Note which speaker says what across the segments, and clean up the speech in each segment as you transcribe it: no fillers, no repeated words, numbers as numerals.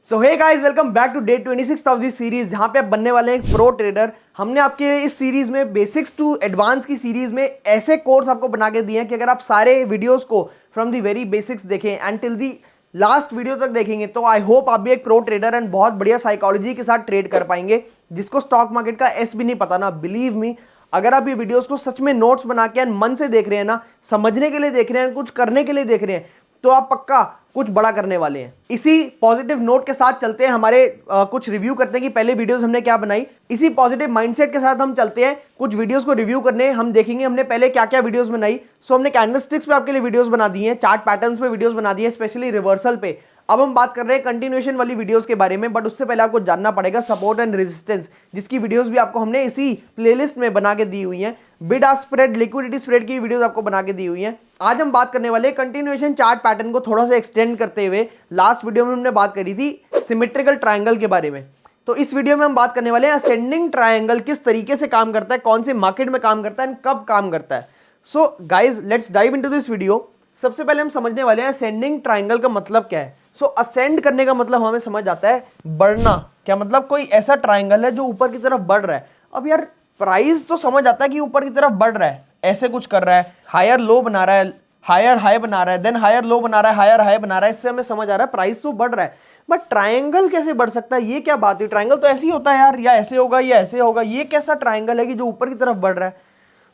Speaker 1: So hey guys, welcome back to day 26 of this series, जहां पे आप बनने वाले हैं प्रो ट्रेडर। हमने आपके इस सीरीज में बेसिक्स टू एडवांस की सीरीज में ऐसे कोर्स आपको बना के दिए हैं कि अगर आप सारे वीडियोस को फ्रॉम दी वेरी बेसिक्स देखें and till the last video तक देखेंगे तो आई होप आप भी एक प्रो ट्रेडर एंड बहुत बढ़िया साइकोलॉजी के साथ ट्रेड कर पाएंगे। जिसको स्टॉक मार्केट का एस भी नहीं पता ना, बिलीव मी, अगर आप ये वीडियोस को सच में नोट्स बना के मन से देख रहे हैं ना, समझने के लिए देख रहे हैं, कुछ करने के लिए देख रहे हैं, तो आप पक्का कुछ बड़ा करने वाले हैं। इसी पॉजिटिव नोट के साथ चलते हैं, हमारे कुछ रिव्यू करते हैं कि पहले वीडियोस हमने क्या बनाई। इसी पॉजिटिव माइंडसेट के साथ हम चलते हैं कुछ वीडियोस को रिव्यू करने। हम देखेंगे हमने पहले क्या क्या वीडियोस बनाई। सो हमने कैंडलस्टिक्स पे आपके लिए वीडियोस बना दी हैं, चार्ट पैटर्न्स पे वीडियोस बना दिए, स्पेशली रिवर्सल पे। अब हम बात कर रहे हैं कंटिन्यूएशन वाली वीडियोस के बारे में, बट उससे पहले आपको जानना पड़ेगा सपोर्ट एंड रेजिस्टेंस, जिसकी वीडियोस भी आपको हमने इसी प्लेलिस्ट में बना के दी हुई हैं। Bid ask spread, liquidity spread की वीडियोस आपको बना के दी हुई हैं। आज हम बात करने वाले कंटिन्यूएशन चार्ट पैटर्न को थोड़ा सा एक्सटेंड करते हुए। लास्ट वीडियो में हमने बात करी थी सिमेट्रिकल ट्रायंगल के बारे में, तो इस वीडियो में हम बात करने वाले हैं असेंडिंग ट्रायंगल किस तरीके से काम करता है, कौन से मार्केट में काम करता है एंड कब काम करता है। So guys, let's dive into this video. सबसे पहले हम समझने वाले हैं असेंडिंग ट्रायंगल का मतलब क्या है। सो असेंड करने का मतलब हमें समझ आता है बढ़ना। क्या मतलब, कोई ऐसा ट्रायंगल है जो ऊपर की तरफ बढ़ रहा है। अब यार प्राइस तो समझ आता है कि ऊपर की तरफ बढ़ रहा है, ऐसे कुछ कर रहा है, हायर लो बना रहा है, हायर हाई बना रहा है, देन हायर लो बना रहा है, हायर हाई बना रहा है, इससे हमें समझ आ रहा है प्राइस तो बढ़ रहा है। बट ट्रायंगल कैसे बढ़ सकता है, ये क्या बात है। ट्रायंगल तो ऐसे ही होता है यार, या ऐसे होगा या ऐसे होगा, ये कैसा ट्रायंगल है कि जो ऊपर की तरफ बढ़ रहा है।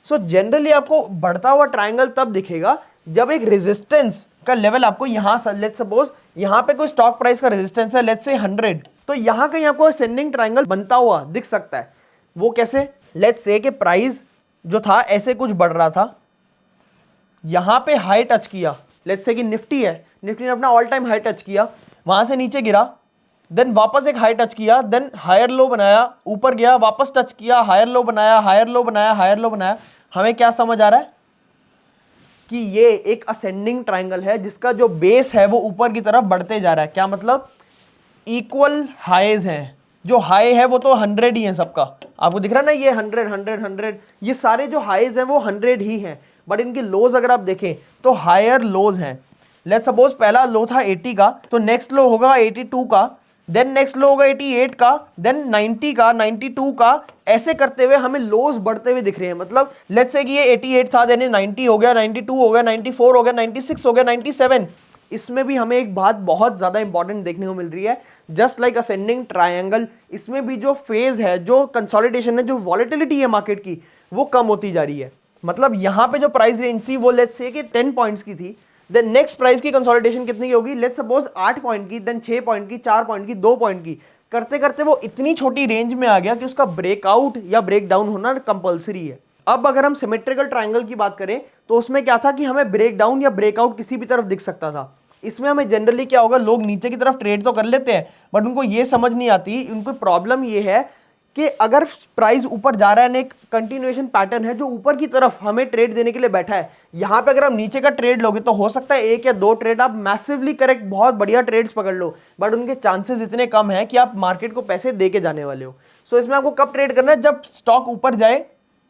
Speaker 1: सो जनरली आपको बढ़ता हुआ ट्रायंगल तब दिखेगा जब एक रेजिस्टेंस का लेवल आपको यहां, लेट्स सपोज यहां पे कोई स्टॉक प्राइस का रेजिस्टेंस है, लेट्स से 100, तो यहां कहीं आपको असेंडिंग ट्रायंगल बनता हुआ दिख सकता है। वो कैसे, लेट्स से कि प्राइस जो था ऐसे कुछ बढ़ रहा था, यहां पे हाई टच किया, लेट्स से कि निफ्टी है, निफ्टी ने अपना ऑल टाइम हाई टच किया, वहां से नीचे गिरा, देन वापस एक हाई टच किया, देन हायर लो बनाया, ऊपर गया, वापस टच किया, हायर लो बनाया, हायर लो बनाया, हायर लो बनाया। हमें क्या समझ आ रहा है कि ये एक असेंडिंग ट्रायंगल है जिसका जो बेस है वो ऊपर की तरफ बढ़ते जा रहा है। क्या मतलब, इक्वल हाईज हैं, जो हाई है वो तो 100 ही है सबका, आपको दिख रहा है ना, ये 100 100 100, ये सारे जो हाईज हैं वो 100 ही हैं, बट इनकी लोज अगर आप देखें तो हायर लोज हैं। लेट्स सपोज पहला लो था 80 का, तो नेक्स्ट लो होगा 82 का, देन नेक्स्ट लो होगा 88 का, देन 90 का, 92 का, ऐसे करते हुए हमें लोज बढ़ते हुए दिख रहे हैं। मतलब लेट्स से कि ये 88 था, देन 90 हो गया, 92 हो गया, 94 हो गया, 96 हो गया, 97। इसमें भी हमें एक बात बहुत ज्यादा इंपॉर्टेंट देखने को मिल रही है, जस्ट लाइक असेंडिंग ट्रायंगल, इसमें भी जो फेज है, जो कंसोलिडेशन है, जो वॉलेटिलिटी है मार्केट की, वो कम होती जा रही है। मतलब यहां पे जो प्राइस रेंज थी वो लेट्स से कि 10 पॉइंट्स की थी, देन नेक्स्ट प्राइस की कंसोलिडेशन कितनी की होगी, लेट्स सपोज 8 पॉइंट की, देन 6 पॉइंट की, 4 पॉइंट की, 2 पॉइंट की, करते करते वो इतनी छोटी रेंज में आ गया कि उसका ब्रेकआउट या ब्रेक डाउन होना कंपलसरी है। अब अगर हम सिमेट्रिकल ट्रायंगल की बात करें तो उसमें क्या था कि हमें ब्रेक डाउन या ब्रेकआउट किसी भी तरफ दिख सकता था। इसमें हमें जनरली क्या होगा, लोग नीचे की तरफ ट्रेड तो कर लेते हैं, बट उनको ये समझ नहीं आती, उनको प्रॉब्लम ये है कि अगर प्राइस ऊपर जा रहा है, एक कंटिन्यूएशन पैटर्न है जो ऊपर की तरफ हमें ट्रेड देने के लिए बैठा है, यहां पे अगर आप नीचे का ट्रेड लोगे तो हो सकता है 1 या 2 ट्रेड आप मैसिवली करेक्ट, बहुत बढ़िया ट्रेड्स पकड़ लो, बट उनके चांसेस इतने कम है कि आप मार्केट को पैसे दे के जाने वाले हो। सो इसमें आपको कब ट्रेड करना है, जब स्टॉक ऊपर जाए,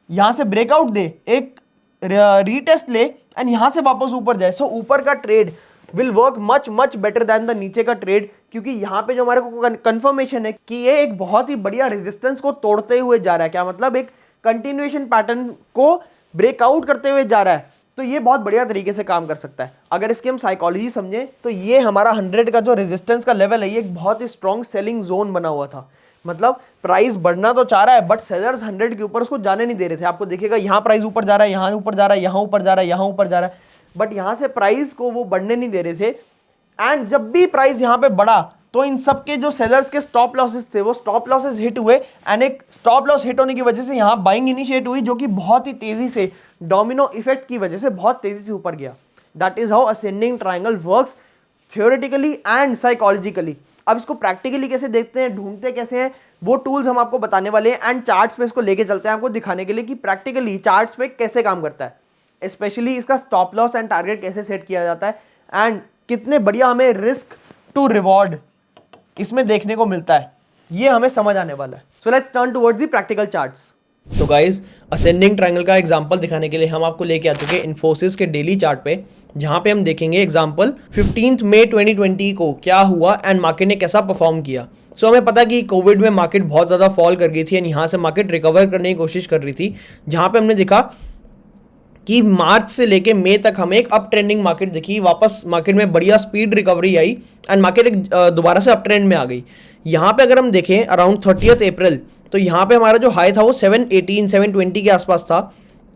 Speaker 1: यहां से ब्रेकआउट दे, एक रीटेस्ट ले एंड यहां से वापस ऊपर जाए। सो ऊपर का trade will work much much better than the नीचे का ट्रेड, क्योंकि यहां पे जो हमारे को कंफर्मेशन है कि ये एक बहुत ही बढ़िया रेजिस्टेंस को तोड़ते हुए जा रहा है। क्या मतलब, एक कंटिन्यूएशन पैटर्न को ब्रेकआउट करते हुए जा रहा है, तो ये बहुत बढ़िया तरीके से काम कर सकता है। अगर इसकी हम साइकोलॉजी समझें तो ये हमारा 100 का जो रेजिस्टेंस का लेवल है, ये एक बहुत ही स्ट्रॉन्ग सेलिंग जोन बना हुआ था। मतलब प्राइस बढ़ना तो चाह रहा है, बट सेलर्स 100 के ऊपर उसको जाने नहीं दे रहे थे। आपको देखिएगा यहां प्राइस ऊपर जा रहा है, यहां ऊपर जा रहा है, यहां ऊपर जा रहा है, यहां ऊपर जा रहा है, बट यहां से प्राइस को वो बढ़ने नहीं दे रहे थे। एंड जब भी प्राइस यहां पे बढ़ा तो इन सब के जो सेलर्स के स्टॉप लॉसेस थे, वो स्टॉप लॉसेस हिट हुए, एंड एक स्टॉप लॉस हिट होने की वजह से यहां बाइंग इनिशिएट हुई, जो कि बहुत ही तेजी से डोमिनो इफेक्ट की वजह से बहुत तेजी से ऊपर गया। That is how ascending triangle works theoretically and psychologically. अब इसको प्रैक्टिकली कैसे देखते हैं, ढूंढते कैसे हैं, वो टूल्स हम आपको बताने वाले हैं, एंड चार्ट्स पे इसको लेके चलते हैं आपको दिखाने के लिए कि प्रैक्टिकली चार्ट्स पे कैसे काम करता है, स्पेशली इसका स्टॉप लॉस एंड टारगेट कैसे सेट किया जाता है, एंड कितने बढ़िया हमें रिस्क टू रिवॉर्ड इसमें देखने को मिलता है, ये हमें समझ आने वाला है। So let's turn towards the practical charts.
Speaker 2: तो गाइज असेंडिंग ट्रायंगल का एग्जांपल दिखाने के लिए हम आपको लेके आ चुके हैं इन्फोसिस के डेली चार्ट पे, जहां पे हम देखेंगे एग्जांपल 15 मई 2020 को क्या हुआ एंड मार्केट ने कैसा परफॉर्म किया। सो हमें पता कि कोविड में मार्केट बहुत ज़्यादा फॉल कर गई थी एंड यहाँ से मार्केट रिकवर करने की कोशिश कर रही थी, जहाँ पे हमने देखा कि मार्च से लेके मई तक हमें एक अप ट्रेंडिंग मार्केट दिखी, वापस मार्केट में बढ़िया speed recovery I and market एक दोबारा से अप ट्रेंड में आ गई। यहाँ पे अगर हम देखें अराउंड 30 अप्रैल, तो यहाँ पे हमारा जो हाई था वो 718 720 के आसपास था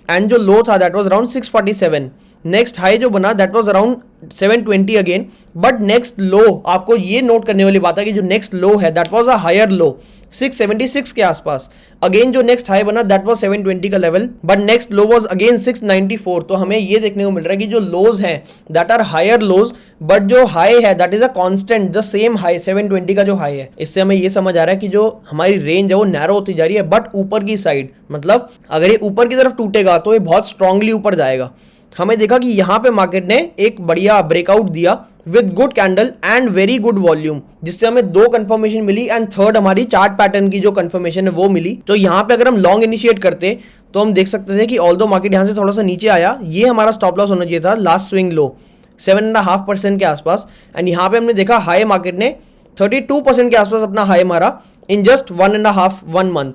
Speaker 2: एंड जो लो था that was around 647। Next high जो बना that was around 720 again, but next low आपको ये नोट करने वाली बात है कि जो नेक्स्ट लो है that was a higher low 676 के आसपास। अगेन जो नेक्स्ट हाई बना दैट वाज 720 का level, but next low was again 694। तो हमें ये देखने को मिल रहा है कि जो लोज हैं that are higher lows, but जो हाई है that is a constant the same high 720 का जो हाई है। इससे हमें ये समझ आ रहा है कि जो हमारी रेंज है वो नैरो होती जा रही है, बट ऊपर की साइड, मतलब अगर ये ऊपर की तरफ टूटेगा तो ये बहुत स्ट्रांगली ऊपर जाएगा। हमें देखा कि यहाँ पे मार्केट ने एक बढ़िया ब्रेकआउट दिया with good candle and very good volume, जिससे हमें दो कंफर्मेशन मिली एंड थर्ड हमारी चार्ट पैटर्न की जो कंफर्मेशन है वो मिली। तो यहाँ पे अगर हम लॉन्ग इनिशिएट करते तो हम देख सकते थे कि ऑल्दो मार्केट यहाँ से थोड़ा सा नीचे आया, ये हमारा स्टॉप लॉस होना चाहिए था लास्ट स्विंग लो 7.5% के आसपास, एंड यहाँ पे हमने देखा हाई मार्केट ने 32% के आसपास अपना हाई मारा इन जस्ट 1 मंथ।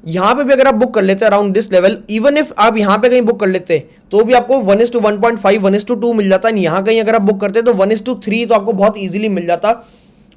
Speaker 2: यहाँ पे भी अगर आप बुक कर लेते around this level, even if आप यहाँ पे कहीं बुक कर लेते तो भी आपको 1:1.5 1:2 मिल जाता है। यहाँ कहीं अगर आप बुक करते तो 1:3 तो आपको बहुत इजीली मिल जाता,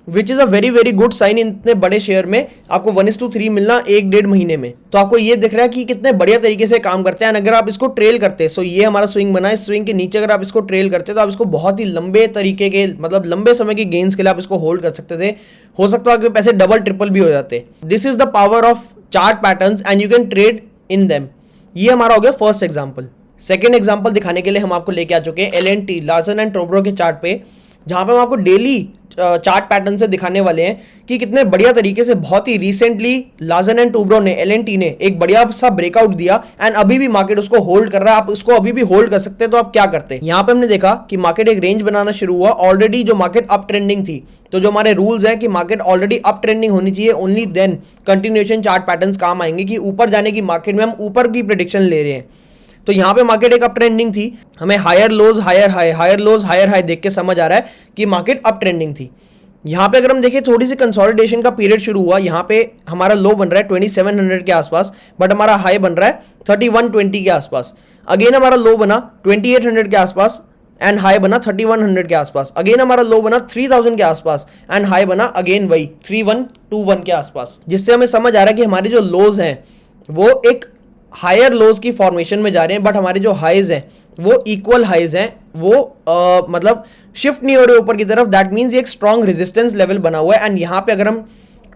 Speaker 2: which is a very very good sign. इतने बड़े शेयर में आपको 1:3 मिलना 1-1.5 महीने में, तो आपको ये दिख रहा है कि कितने बढ़िया तरीके से काम करते हैं। अगर आप इसको ट्रेल करते, सो ये हमारा स्विंग बना है, इस स्विंग के नीचे अगर आप इसको ट्रेल करते तो आप इसको बहुत ही लंबे तरीके के, मतलब लंबे समय के गेन्स के लिए आप इसको होल्ड कर सकते थे। हो सकता है आपके पैसे डबल ट्रिपल भी हो जाते। This is the power of chart patterns and you can trade in them. ये हमारा हो गया फर्स्ट एग्जांपल। सेकंड एग्जांपल दिखाने के लिए हम आपको लेके आ चुके हैं L&T लार्सन एंड टोब्रो के चार्ट पे, जहां पे हम आपको डेली चार्ट पैटर्न से दिखाने वाले हैं कि कितने बढ़िया तरीके से बहुत ही रिसेंटली लार्सन एंड टोब्रो ने, L&T ने एक बढ़िया सा ब्रेकआउट दिया एंड अभी भी मार्केट उसको होल्ड कर रहा है। आप उसको अभी भी होल्ड कर सकते हैं, तो आप क्या करते हैं। यहाँ पे हमने देखा कि मार्केट एक रेंज बनाना शुरू हुआ, ऑलरेडी जो मार्केट अप ट्रेंडिंग थी, तो जो हमारे रूल्स हैं कि मार्केट ऑलरेडी अप ट्रेंडिंग होनी चाहिए, only then continuation chart patterns काम आएंगे कि ऊपर जाने की मार्केट में हम ऊपर की प्रेडिक्शन ले रहे हैं। तो यहाँ पे मार्केट एक अप ट्रेंडिंग थी, हमें higher lows higher high, higher lows higher high देख के समझ आ रहा है कि मार्केट अप ट्रेंडिंग थी। यहाँ पे अगर हम देखें थोड़ी सी कंसोलिडेशन का पीरियड शुरू हुआ, यहाँ पे हमारा लो बन रहा है 2700 के आसपास, बट हमारा हाई बन रहा है 3120 के आसपास। अगेन हमारा लो बना 2800 के आसपास एंड हाई बना 3100 के आसपास। अगेन हमारा लो बना 3000 के आसपास एंड हाई बना अगेन वही 3121 के आसपास, जिससे हमें समझ आ रहा है कि हमारे जो लोज हैं वो एक हायर लोज की फॉर्मेशन में जा रहे हैं, बट हमारे जो हाइज हैं वो इक्वल हाइज हैं, वो मतलब शिफ्ट नहीं हो रहे ऊपर की तरफ। दैट मीन्स ये एक स्ट्रॉन्ग रेजिस्टेंस लेवल बना हुआ है एंड यहाँ पे अगर हम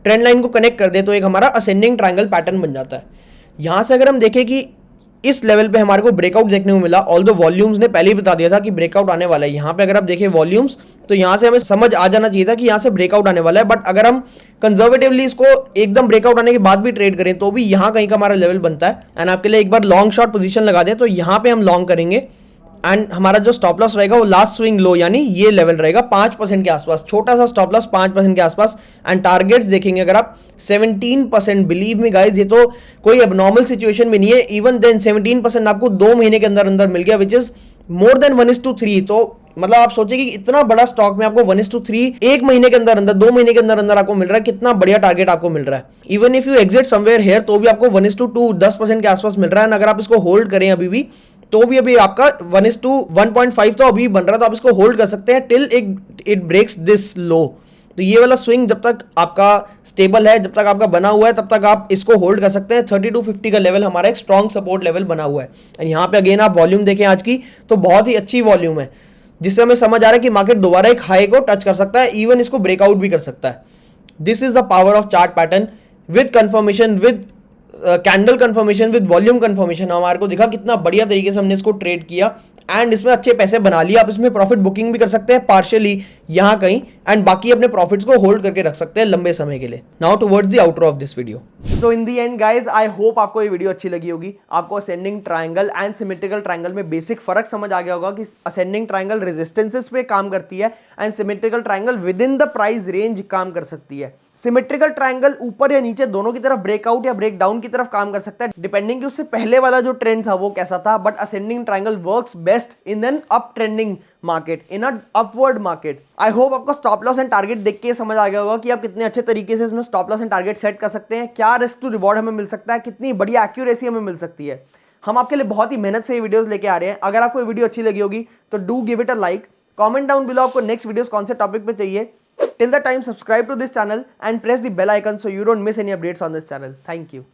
Speaker 2: ट्रेंड लाइन को कनेक्ट कर दे तो एक हमारा असेंडिंग ट्रायंगल पैटर्न बन जाता है। यहाँ से अगर हम देखें कि इस लेवल पे हमारे को ब्रेकआउट देखने को मिला, ऑल्दो वॉल्यूम्स ने पहले ही बता दिया था कि ब्रेकआउट आने वाला है। यहाँ पे अगर आप देखें वॉल्यूम्स, तो यहाँ से हमें समझ आ जाना चाहिए था कि यहाँ से ब्रेकआउट आने वाला है, बट अगर हम कंजर्वेटिवली इसको एकदम ब्रेकआउट आने के बाद भी ट्रेड करें तो भी यहाँ कहीं का हमारा लेवल बनता है। एंड आपके लिए एक बार लॉन्ग शॉर्ट पोजीशन लगा दें तो यहाँ पे हम लॉन्ग करेंगे एंड हमारा जो स्टॉप लॉस रहेगा वो लास्ट स्विंग लो यानी ये लेवल रहेगा 5% के आसपास, छोटा सा स्टॉप लॉस 5% के आसपास। एंड टारगेट्स देखेंगे अगर आप 17%, बिलीव मी गाइज ये तो कोई एबनॉर्मल सिचुएशन में नहीं है। इवन देन 17% आपको 2 महीने के अंदर अंदर मिल गया, विच इज मोर देन 1:3। तो मतलब आप सोचिए कि इतना बड़ा स्टॉक में आपको 1:3 1 महीने के अंदर अंदर, 2 महीने के अंदर अंदर आपको मिल रहा है, कितना बढ़िया टारगेट आपको मिल रहा है। Even if you exit somewhere here तो भी आपको 1:2 10% के आसपास मिल रहा है। अगर आप इसको होल्ड करें अभी भी तो भी अभी आपका 1:1.5 तो अभी बन रहा है, तो आप इसको होल्ड कर सकते हैं till it breaks this low. तो ये वाला स्विंग जब तक आपका स्टेबल है, जब तक आपका बना हुआ है, तब तक आप इसको होल्ड कर सकते हैं। 3250 का लेवल हमारा एक स्ट्रॉन्ग सपोर्ट लेवल बना हुआ है। एंड यहाँ पे अगेन आप वॉल्यूम देखें आज की तो बहुत ही अच्छी वॉल्यूम है, जिससे हमें समझ आ रहा है कि मार्केट दोबारा एक हाई को टच कर सकता है, इवन इसको ब्रेकआउट भी कर सकता है। This is the power of chart pattern with confirmation, with candle confirmation, with volume confirmation. हमारे को दिखा कितना बढ़िया तरीके से हमने इसको ट्रेड किया एंड इसमें अच्छे पैसे बना लिए। आप इसमें प्रॉफिट बुकिंग भी कर सकते हैं पार्शियली यहाँ कहीं, एंड बाकी अपने प्रॉफिट्स को होल्ड करके रख सकते हैं लंबे समय के लिए। Now towards the outro of this video.
Speaker 1: So in the and guys I hope आपको ये वीडियो अच्छी लगी होगी। आपको ascending triangle and symmetrical triangle में बेसिक फर्क समझ आ गया होगा कि असेंडिंग ट्रायंगल रेजिस्टेंसेस पे काम करती है and symmetrical triangle with in the price range काम कर सकती है। सिमेट्रिकल ट्रायंगल ऊपर या नीचे दोनों की तरफ ब्रेकआउट या ब्रेक डाउन की तरफ काम कर सकता है, डिपेंडिंग कि उससे पहले वाला जो ट्रेंड था वो कैसा था। But ascending triangle works best in an up trending market, in a upward market. I hope आपको स्टॉप लॉस एंड टारगेट देख के समझ आ गया होगा कि आप कितने अच्छे तरीके से इसमें stop loss and target set कर सकते हैं, क्या रिस्क टू रिवॉर्ड हमें मिल सकता है, कितनी बड़ी एक्यूरेसी हमें मिल सकती है। हम आपके लिए बहुत ही मेहनत से ये वीडियोस लेके आ रहे हैं। अगर आपको ये वीडियो अच्छी लगी होगी तो do give it a like, comment down below आपको नेक्स्ट वीडियोस कौन से टॉपिक पे चाहिए। Till the time, subscribe to this channel and press the bell icon so you don't miss any updates on this channel. Thank you.